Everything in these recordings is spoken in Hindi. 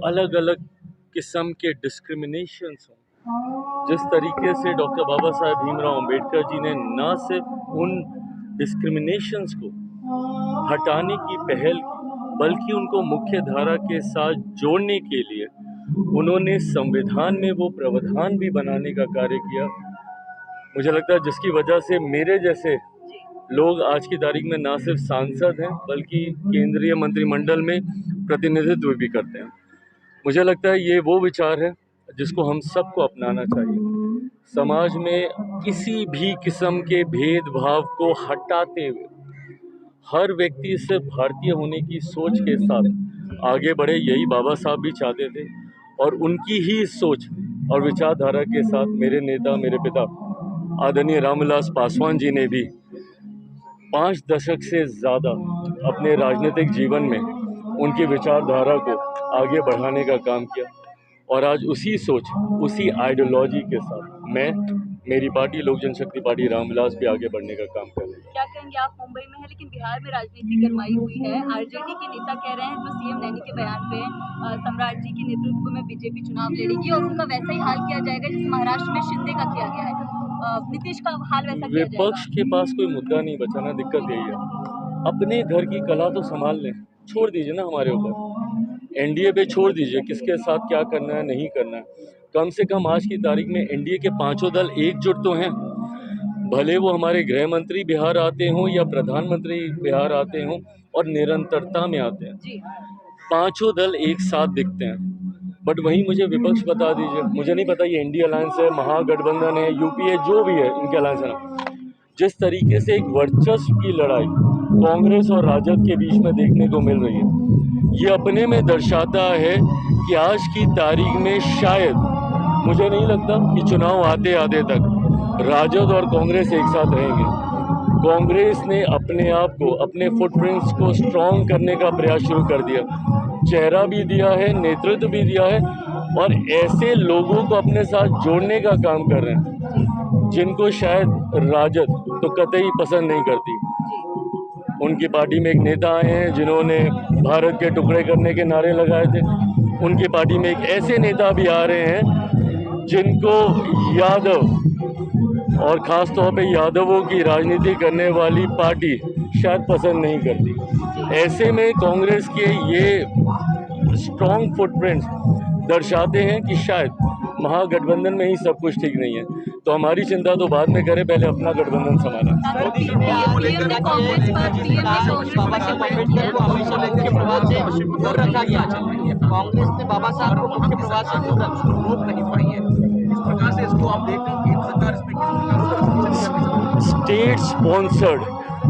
अलग अलग किस्म के डिस्क्रिमिनेशंस हों, जिस तरीके से डॉक्टर बाबा साहब भीमराव अंबेडकर जी ने न सिर्फ उन डिस्क्रिमिनेशंस को हटाने की पहल की, बल्कि उनको मुख्य धारा के साथ जोड़ने के लिए उन्होंने संविधान में वो प्रावधान भी बनाने का कार्य किया। मुझे लगता है जिसकी वजह से मेरे जैसे लोग आज की तारीख में ना सिर्फ सांसद हैं बल्कि केंद्रीय मंत्रिमंडल में प्रतिनिधित्व भी करते हैं। मुझे लगता है ये वो विचार है जिसको हम सबको अपनाना चाहिए। समाज में किसी भी किस्म के भेदभाव को हटाते हुए हर व्यक्ति सिर्फ भारतीय होने की सोच के साथ आगे बढ़े, यही बाबा साहब भी चाहते थे। और उनकी ही सोच और विचारधारा के साथ मेरे नेता, मेरे पिता आदरणीय रामविलास पासवान जी ने भी 5 दशक से ज़्यादा अपने राजनीतिक जीवन में उनकी विचारधारा को आगे बढ़ाने का काम किया। और आज उसी सोच, उसी आइडियोलॉजी के साथ मैं, मेरी पार्टी लोक जनशक्ति पार्टी रामविलास भी आगे बढ़ने का काम कर रही है। क्या कहेंगे, आप मुंबई में हैं लेकिन बिहार में राजनीति गरमाई हुई है। आरजेडी के नेता कह रहे हैं, जो सीएम नैनी के बयान पे सम्राट जी के नेतृत्व में बीजेपी चुनाव लड़ेगी और उनका वैसा ही हाल किया जाएगा जैसे महाराष्ट्र में शिंदे का किया गया है। नीतीश का हाल वैसा किया जाएगा। विपक्ष के पास कोई मुद्दा नहीं बचा ना, दिक्कत यही है। अपने घर की कला तो संभाल लें, छोड़ दीजिए ना हमारे ऊपर। एनडीए पे छोड़ दीजिए किसके साथ क्या करना है, नहीं करना है। कम से कम आज की तारीख में एनडीए के 5 दल एकजुट तो हैं। भले वो हमारे गृह मंत्री बिहार आते हों या प्रधानमंत्री बिहार आते हों और निरंतरता में आते हैं, 5 दल एक साथ दिखते हैं। बट वहीं मुझे विपक्ष बता दीजिए, मुझे नहीं पता ये इंडिया अलायंस है, महागठबंधन है, यूपीए, जो भी है इनके अलायंस है ना, जिस तरीके से एक वर्चस्व की लड़ाई कांग्रेस और राजद के बीच में देखने को मिल रही है, ये अपने में दर्शाता है कि आज की तारीख में शायद, मुझे नहीं लगता कि चुनाव आते आते तक राजद और कांग्रेस एक साथ रहेंगे। कांग्रेस ने अपने आप को, अपने फुटप्रिंट्स को स्ट्रॉन्ग करने का प्रयास शुरू कर दिया, चेहरा भी दिया है, नेतृत्व भी दिया है और ऐसे लोगों को अपने साथ जोड़ने का काम कर रहे हैं जिनको शायद राजद तो कतई पसंद नहीं करती। उनकी पार्टी में एक नेता आए हैं जिन्होंने भारत के टुकड़े करने के नारे लगाए थे। उनकी पार्टी में एक ऐसे नेता भी आ रहे हैं जिनको यादव और ख़ास तौर पे यादवों की राजनीति करने वाली पार्टी शायद पसंद नहीं करती। ऐसे में कांग्रेस के ये स्ट्रॉन्ग फुटप्रिंट्स दर्शाते हैं कि शायद महागठबंधन में ही सब कुछ ठीक नहीं है। तो हमारी चिंता तो बाद में करें, पहले अपना गठबंधन संभालें। कांग्रेस ने बाबा साहब को मुख्य प्रवास से रोक नहीं पाई है। इस प्रकार से इसको आप देख रहे हैं सरकार इसमें स्टेट स्पॉन्सर्ड,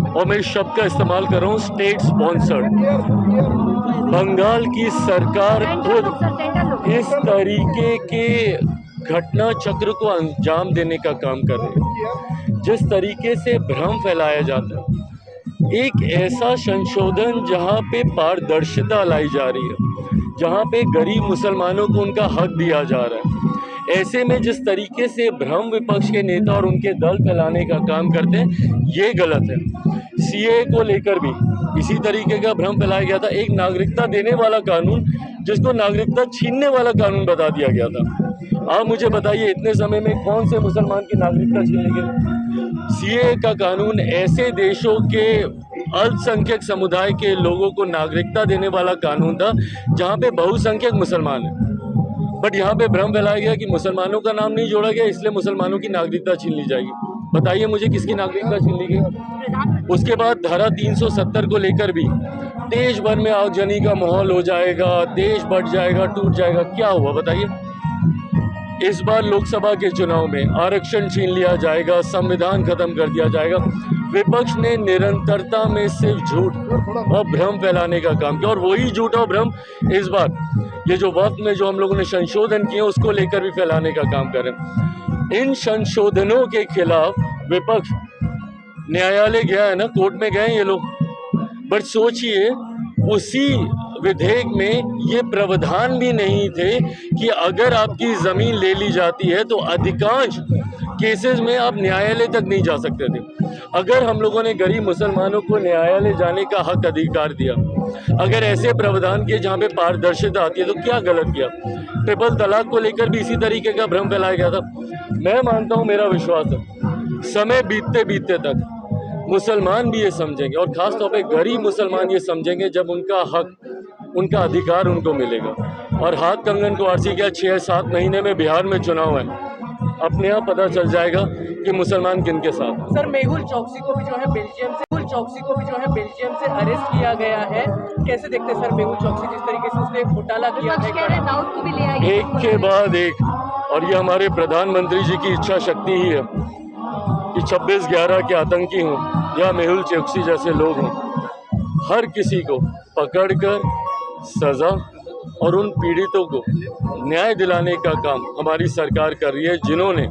और मैं इस शब्द का इस्तेमाल कर रहा हूँ, स्टेट स्पॉन्सर्ड। बंगाल की सरकार खुद इस तरीके के घटना चक्र को अंजाम देने का काम कर रही है। जिस तरीके से भ्रम फैलाया जाता है, एक ऐसा संशोधन जहाँ पे पारदर्शिता लाई जा रही है, जहाँ पे गरीब मुसलमानों को उनका हक दिया जा रहा है, ऐसे में जिस तरीके से भ्रम विपक्ष के नेता और उनके दल फैलाने का काम करते हैं, ये गलत है। सीए को लेकर भी इसी तरीके का भ्रम फैलाया गया था। एक नागरिकता देने वाला कानून जिसको नागरिकता छीनने वाला कानून बता दिया गया था। आप मुझे बताइए, इतने समय में कौन से मुसलमान की नागरिकता छीन लेंगे? सीए का कानून ऐसे देशों के अल्पसंख्यक समुदाय के लोगों को नागरिकता देने वाला कानून था जहाँ पे बहुसंख्यक मुसलमान हैं। बट यहाँ पे भ्रम फैलाया गया कि मुसलमानों का नाम नहीं जोड़ा गया, इसलिए मुसलमानों की नागरिकता छीन ली जाएगी। बताइए मुझे, किसकी नागरिकता छीन ली गई? उसके बाद धारा 370 को लेकर भी देश भर में आगजनी का माहौल हो जाएगा, देश बट जाएगा, टूट जाएगा। क्या हुआ बताइए? इस बार लोकसभा के चुनाव में आरक्षण छीन लिया जाएगा, संविधान खत्म कर दिया जाएगा। विपक्ष ने निरंतरता में सिर्फ झूठ और भ्रम फैलाने का काम किया, और वही झूठ और भ्रम इस बार ये जो वक्त में जो हम लोगों ने संशोधन किए उसको लेकर भी फैलाने का काम कर रहे हैं। इन संशोधनों के खिलाफ विपक्ष न्यायालय गया है ना, कोर्ट में गए ये लोग, बट सोचिए उसी विधेयक में ये प्रावधान भी नहीं थे कि अगर आपकी ज़मीन ले ली जाती है तो अधिकांश केसेस में आप न्यायालय तक नहीं जा सकते थे। अगर हम लोगों ने गरीब मुसलमानों को न्यायालय जाने का हक अधिकार दिया, अगर ऐसे प्रावधान किए जहाँ पे पारदर्शिता आती है, तो क्या गलत किया। ट्रिपल तलाक को लेकर भी इसी तरीके का भ्रम फैलाया गया था। मैं मानता हूँ, मेरा विश्वास है समय बीतते बीतते तक मुसलमान भी ये समझेंगे, और ख़ास तौर पे गरीब मुसलमान ये समझेंगे जब उनका हक, उनका अधिकार उनको मिलेगा। और हाथ कंगन को आरसी क्या 6-7 महीने में बिहार में चुनाव है, अपने आप पता चल जाएगा कि मुसलमान किन के साथ हैं। सर मेहुल चौकसी को भी जो है बेल्जियम से अरेस्ट किया गया है, कैसे देखते हैं सर मेहुल चौकसी जिस तरीके से उसने घोटाला किया विपक्ष कह रहे हैं दाऊद को भी ले आइए। एक के बाद एक, और ये हमारे प्रधानमंत्री जी की इच्छा शक्ति ही है कि 26/11 के आतंकी हों या मेहुल चौकसी जैसे लोग हों, हर किसी को पकड़कर सज़ा और उन पीड़ितों को न्याय दिलाने का काम हमारी सरकार कर रही है, जिन्होंने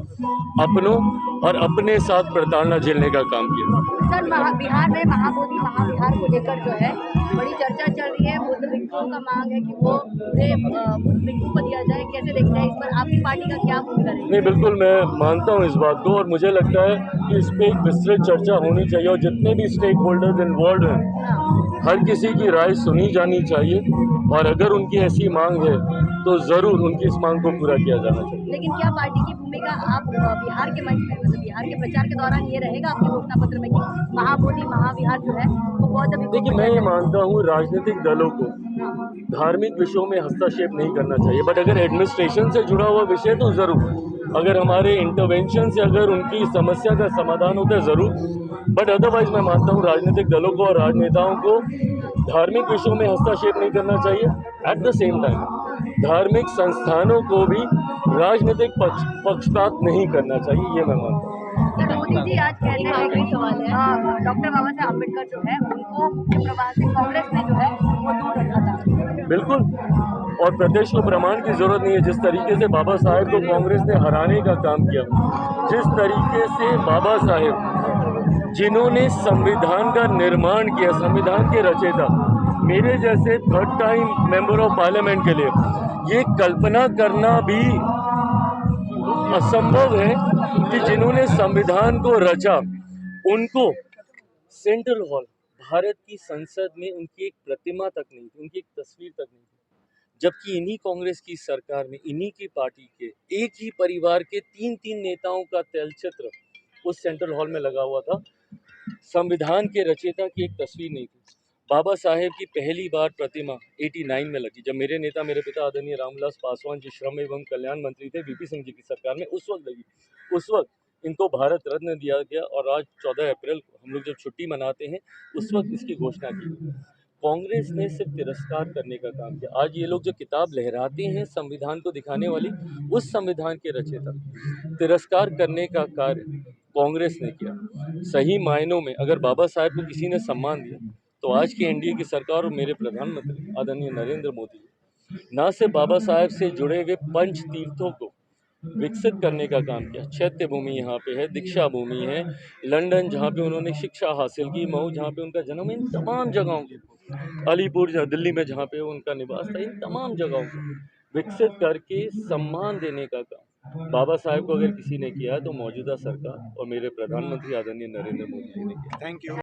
अपनों और अपने साथ प्रताड़ना झेलने का काम किया। सर बिहार में महाबोधि महाविहार को लेकर जो है बड़ी चर्चा चल रही है। बुद्ध भिक्षुओं का मांग है कि वो बुद्ध भिक्षु को दिया जाए, कैसे देखते हैं इस पर, आपकी पार्टी का क्या भूमिका रहेगी? नहीं, बिल्कुल मैं मानता हूँ इस बात को, और मुझे लगता है कि इस पर एक विस्तृत चर्चा होनी चाहिए, और जितने भी स्टेक होल्डर्स इन्वॉल्व हैं हर किसी की राय सुनी जानी चाहिए, और अगर उनकी ऐसी मांग है तो ज़रूर उनकी इस मांग को पूरा किया जाना चाहिए। लेकिन क्या पार्टी की भूमिका आप बिहार के मंच में, मतलब बिहार के प्रचार के दौरान ये रहेगा आपके घोषणा पत्र में कि महाबोधि महाविहार जो है वो बहुत अभी? देखिए, मैं ये मानता हूँ राजनीतिक दलों को धार्मिक विषयों में हस्तक्षेप नहीं करना चाहिए, बट अगर एडमिनिस्ट्रेशन से जुड़ा हुआ विषय तो ज़रूर, अगर हमारे इंटरवेंशन से अगर उनकी समस्या का समाधान होता है ज़रूर, बट अदरवाइज मैं मानता हूँ राजनीतिक दलों को और राजनेताओं को धार्मिक विषयों में हस्तक्षेप नहीं करना चाहिए। एट द सेम टाइम धार्मिक संस्थानों को भी राजनीतिक पक्षपात नहीं करना चाहिए, ये मैं मानता हूँ। मोदी जी आज कहते हैं कि सवाल है, डॉक्टर बाबा साहब अम्बेडकर जो है उनको प्रवाह से कांग्रेस ने जो है वो दूर रखा था। बिल्कुल, और प्रदेश को प्रमाण की जरूरत नहीं है। जिस तरीके से बाबा साहेब को कांग्रेस ने हराने का काम किया, जिस तरीके से बाबा साहेब जिन्होंने संविधान का निर्माण किया, संविधान के रचयिता, मेरे जैसे 3rd time member of parliament के लिए ये कल्पना करना भी असंभव है कि जिन्होंने संविधान को रचा उनको सेंट्रल हॉल, भारत की संसद में उनकी एक प्रतिमा तक नहीं थी, उनकी एक तस्वीर तक नहीं थी, जबकि इन्हीं कांग्रेस की सरकार में इन्हीं की पार्टी के एक ही परिवार के 3-3 नेताओं का तैलचित्र उस सेंट्रल हॉल में लगा हुआ था। संविधान के रचयिता की एक तस्वीर नहीं थी। बाबा साहेब की पहली बार प्रतिमा 89 में लगी, जब मेरे नेता, मेरे पिता आदरणीय रामविलास पासवान जी श्रम एवं कल्याण मंत्री थे वीपी सिंह जी की सरकार में, उस वक्त लगी। उस वक्त इनको भारत रत्न दिया गया, और आज 14 अप्रैल को हम लोग जब छुट्टी मनाते हैं उस वक्त इसकी घोषणा की। कांग्रेस ने सिर्फ तिरस्कार करने का काम किया। आज ये लोग जो किताब लहराते हैं संविधान को दिखाने वाली, उस संविधान के रचयिता तिरस्कार करने का कार्य कांग्रेस ने किया। सही मायनों में अगर बाबा साहेब को किसी ने सम्मान दिया तो आज की एनडीए की सरकार और मेरे प्रधानमंत्री आदरणीय नरेंद्र मोदी जी ना सिर्फ बाबा साहेब से जुड़े हुए पंच तीर्थों को विकसित करने का काम किया। चैत्य भूमि यहाँ पे है, दीक्षा भूमि है, लंदन जहाँ पे उन्होंने शिक्षा हासिल की, मऊ जहाँ पे उनका जन्म, इन तमाम जगहों को, अलीपुर दिल्ली में जहाँ पे उनका निवास था, इन तमाम जगहों को विकसित करके सम्मान देने का काम बाबा साहेब को अगर किसी ने किया है तो मौजूदा सरकार और मेरे प्रधानमंत्री आदरणीय नरेंद्र मोदी जी ने किया। Thank you.